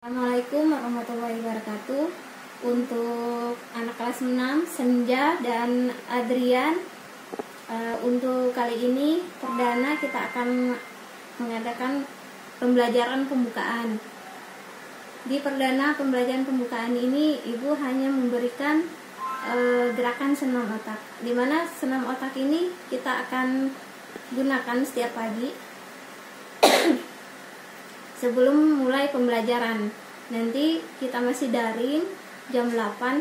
Assalamualaikum warahmatullahi wabarakatuh. Untuk anak kelas 6 Senja dan Adrian, untuk kali ini perdana kita akan mengadakan pembelajaran pembukaan. Di perdana pembelajaran pembukaan ini Ibu hanya memberikan gerakan senam otak, dimana senam otak ini kita akan gunakan setiap pagi sebelum mulai pembelajaran. Nanti kita masih daring jam 8,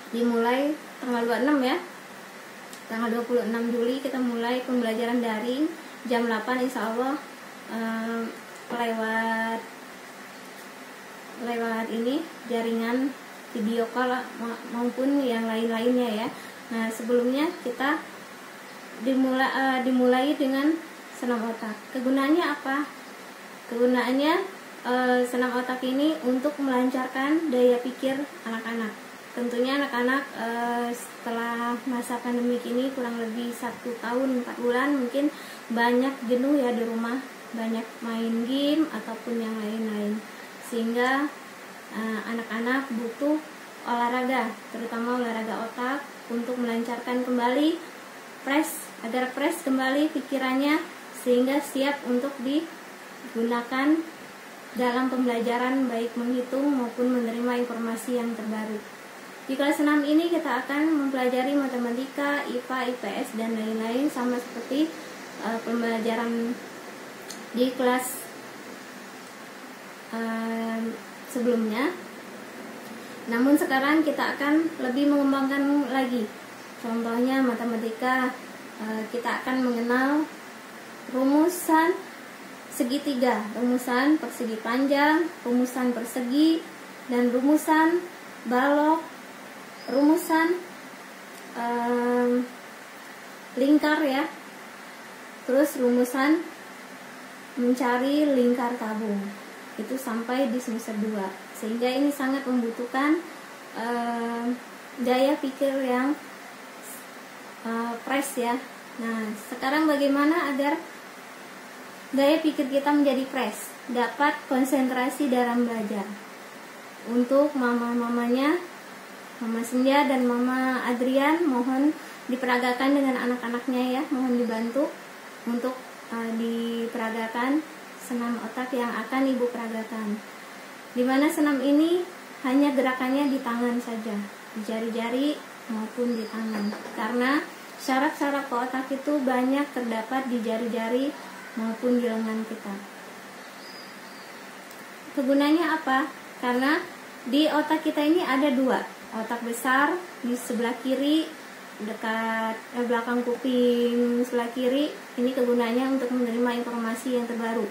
dimulai tanggal 26 ya, tanggal 26 Juli kita mulai pembelajaran daring jam 8 insya Allah, lewat ini jaringan video call maupun yang lain-lainnya ya. Nah, sebelumnya kita dimulai dengan senam otak. Kegunaannya apa? Kegunaannya senam otak ini untuk melancarkan daya pikir anak-anak. Tentunya anak-anak setelah masa pandemik ini kurang lebih 1 tahun 4 bulan mungkin banyak jenuh ya di rumah, banyak main game ataupun yang lain-lain, sehingga anak-anak butuh olahraga, terutama olahraga otak untuk melancarkan kembali agar fresh kembali pikirannya sehingga siap untuk digunakan dalam pembelajaran, baik menghitung maupun menerima informasi yang terbaru. Di kelas 6 ini kita akan mempelajari matematika, IPA, IPS dan lain-lain, sama seperti pembelajaran di kelas sebelumnya. Namun sekarang kita akan lebih mengembangkan lagi. Contohnya matematika, kita akan mengenal rumusan segitiga, rumusan persegi panjang, rumusan persegi, dan rumusan balok, rumusan lingkar ya, terus rumusan mencari lingkar tabung. Itu sampai di semester 2, sehingga ini sangat membutuhkan daya pikir yang fresh ya. Nah, sekarang bagaimana agar daya pikir kita menjadi fresh, dapat konsentrasi dalam belajar? Untuk mama-mamanya, Mama Senja dan Mama Adrian, mohon diperagakan dengan anak-anaknya ya, mohon dibantu untuk diperagakan senam otak yang akan Ibu peragakan. Dimana senam ini hanya gerakannya di tangan saja, di jari-jari maupun di tangan, karena syaraf-syaraf otak itu banyak terdapat di jari-jari maupun di lengan kita. Kegunaannya apa? Karena di otak kita ini ada 2, otak besar di sebelah kiri dekat belakang kuping sebelah kiri, ini kegunaannya untuk menerima informasi yang terbaru.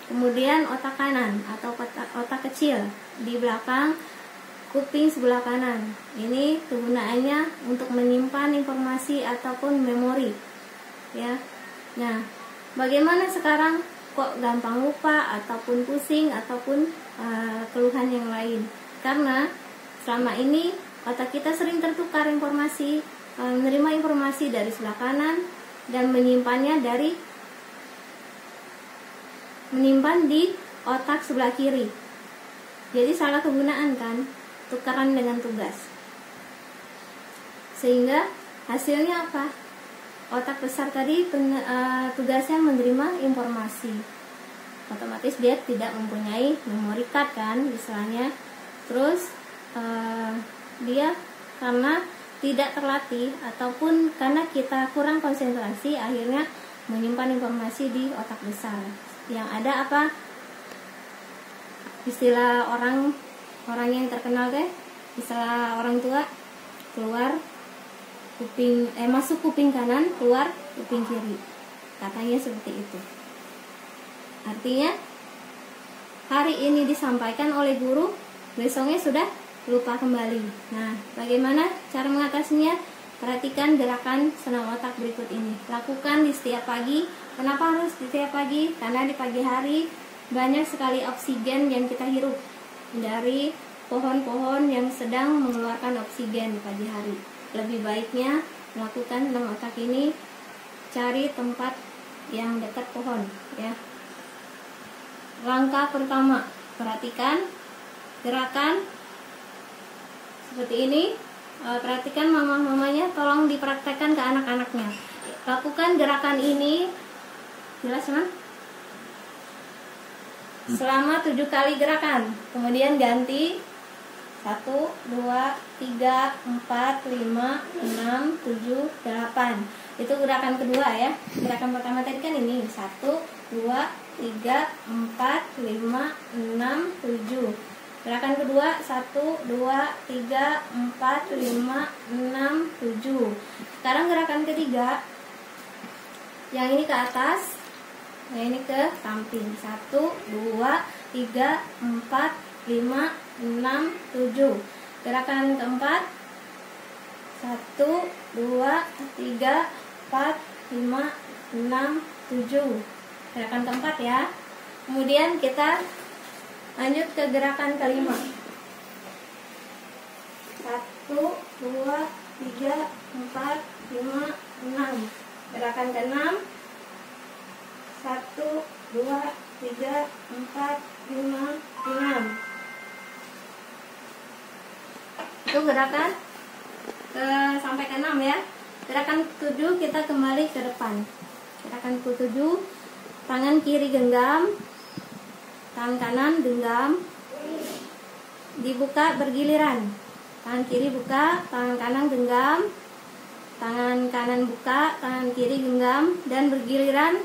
Kemudian otak kanan atau otak kecil di belakang kuping sebelah kanan, ini kegunaannya untuk menyimpan informasi ataupun memori ya. Nah, bagaimana sekarang kok gampang lupa ataupun pusing ataupun keluhan yang lain? Karena selama ini otak kita sering tertukar informasi, menerima informasi dari sebelah kanan dan menyimpan di otak sebelah kiri. Jadi salah kegunaan kan, tukaran dengan tugas. Sehingga hasilnya apa? Otak besar tadi tugasnya menerima informasi, otomatis dia tidak mempunyai memory card kan istilahnya. Terus dia karena tidak terlatih ataupun karena kita kurang konsentrasi, akhirnya menyimpan informasi di otak besar. Yang ada apa? Istilah orang yang terkenal deh, istilah orang tua, masuk kuping kanan, keluar kuping kiri, katanya seperti itu. Artinya hari ini disampaikan oleh guru, besoknya sudah lupa kembali. Nah, bagaimana cara mengatasinya? Perhatikan gerakan senam otak berikut ini, lakukan di setiap pagi. Kenapa harus di setiap pagi? Karena di pagi hari banyak sekali oksigen yang kita hirup dari pohon-pohon yang sedang mengeluarkan oksigen di pagi hari. Lebih baiknya melakukan senam otak ini, cari tempat yang dekat pohon ya. Langkah pertama, perhatikan gerakan seperti ini. Perhatikan mamanya, tolong dipraktekkan ke anak-anaknya. Lakukan gerakan ini, jelas kan? Selama 7 kali gerakan. Kemudian ganti 1, 2, 3, 4, 5, 6, 7, 8. Itu gerakan kedua ya. Gerakan pertama tadi kan ini 1, 2, 3, 4, 5, 6, 7. Gerakan kedua 1, 2, 3, 4, 5, 6, 7. Sekarang gerakan ketiga, yang ini ke atas, yang ini ke samping. 1, 2, 3, 4, 5, 6, 7. Gerakan keempat 1, 2, 3, 4, 5, 6, 7. Gerakan keempat ya. Kemudian kita lanjut ke gerakan kelima. 1, 2, 3, 4, 5, 6. Gerakan keenam 1, 2, 3, 4, 5, 6. Itu gerakan sampai ke 6 ya. Gerakan ke-7 kita kembali ke depan. Gerakan ke-7, tangan kiri genggam, tangan kanan genggam, dibuka bergiliran. Tangan kiri buka, tangan kanan genggam, tangan kanan buka, tangan kiri genggam, dan bergiliran.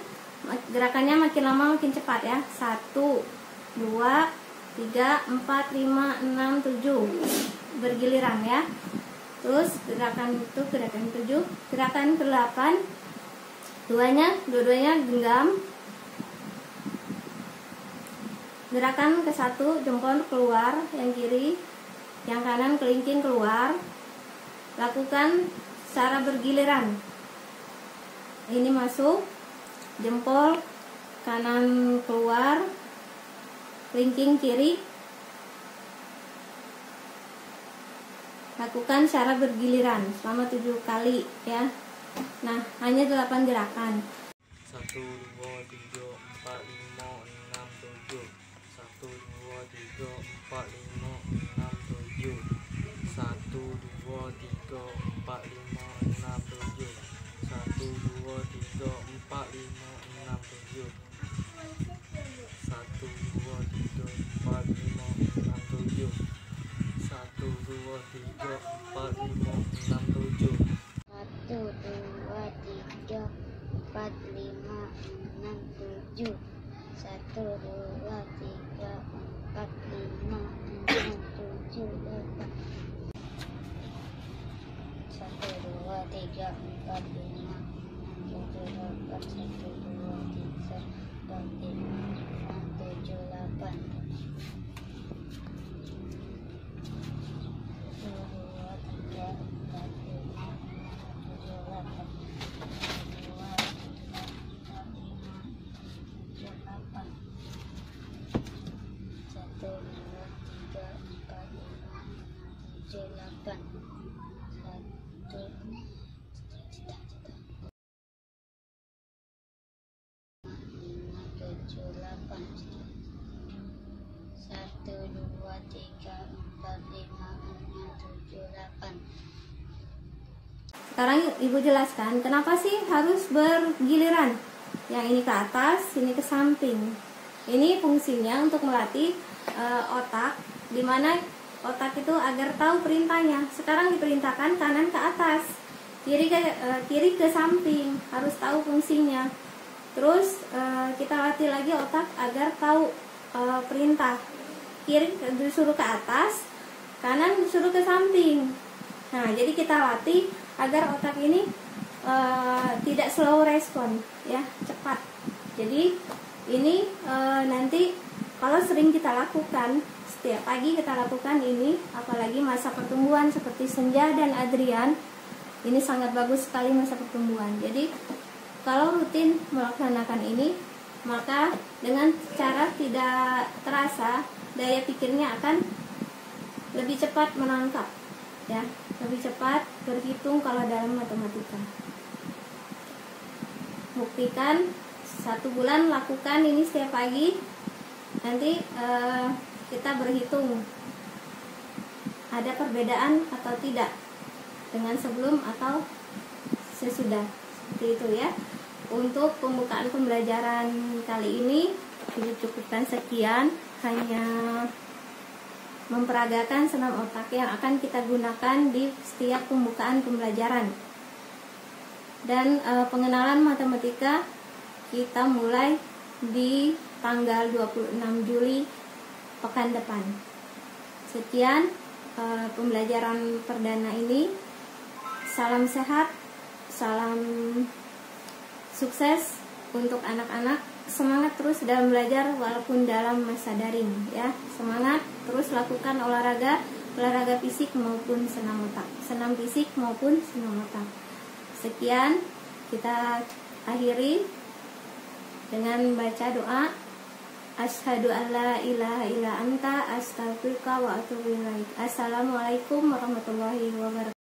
Gerakannya makin lama makin cepat ya. 1, 2, 3, 4, 5, 6, 7. Bergiliran ya. Terus gerakan itu gerakan 7. Gerakan ke-8, dua-duanya genggam. Gerakan ke-1, jempol keluar, yang kiri, yang kanan kelingking keluar. Lakukan secara bergiliran. Ini masuk, jempol kanan keluar, kelingking kiri. Lakukan secara bergiliran selama 7 kali ya. Nah, hanya 8 gerakan. 1, 2, 3, 4, 5, 6, 7. 1, 2, 3, 4, 5, 6, 7. 1, 2, 3, 4, 5, 6, 7. 1, 2, 3, 4, 5, 6, 7. 1, 2, 3, 4, 5, 6, 7. 1, 2, 3, 4, 5, 6, 7. 1, 2, 3, 4, 5, 6, 7. 1, 2, 3, 4, 5, 6, 7, 8. 1, 2, 3, 4, 5, 6, 7, 8. 1, 2, 3, 4, 5, 6, 7, 8. Sekarang Ibu jelaskan kenapa sih harus bergiliran. Yang ini ke atas, ini ke samping. Ini fungsinya untuk melatih otak, dimana otak itu agar tahu perintahnya. Sekarang diperintahkan kanan ke atas, kiri ke samping, harus tahu fungsinya. Terus kita latih lagi otak agar tahu perintah. Kiri disuruh ke atas, kanan disuruh ke samping. Nah, jadi kita latih agar otak ini tidak slow respon, ya, cepat. Jadi ini nanti kalau sering kita lakukan, setiap pagi kita lakukan ini, apalagi masa pertumbuhan seperti Senja dan Adrian, ini sangat bagus sekali masa pertumbuhan. Jadi kalau rutin melaksanakan ini, maka dengan cara tidak terasa daya pikirnya akan lebih cepat menangkap, ya, lebih cepat berhitung kalau dalam matematika. Buktikan 1 bulan lakukan ini setiap pagi, nanti kita berhitung ada perbedaan atau tidak dengan sebelum atau sesudah, seperti itu ya. Untuk pembukaan pembelajaran kali ini dicukupkan sekian, hanya memperagakan senam otak yang akan kita gunakan di setiap pembukaan pembelajaran. Dan pengenalan matematika kita mulai di tanggal 26 Juli pekan depan. Sekian pembelajaran perdana ini. Salam sehat, salam sukses untuk anak-anak. Semangat terus dalam belajar walaupun dalam masa daring ya. Semangat terus lakukan olahraga fisik maupun senam otak. Senam fisik maupun senam otak. Sekian, kita akhiri dengan baca doa. Asyhadu alla ilaha illa anta astaghfiruka wa atubu ilaik. Assalamualaikum warahmatullahi wabarakatuh.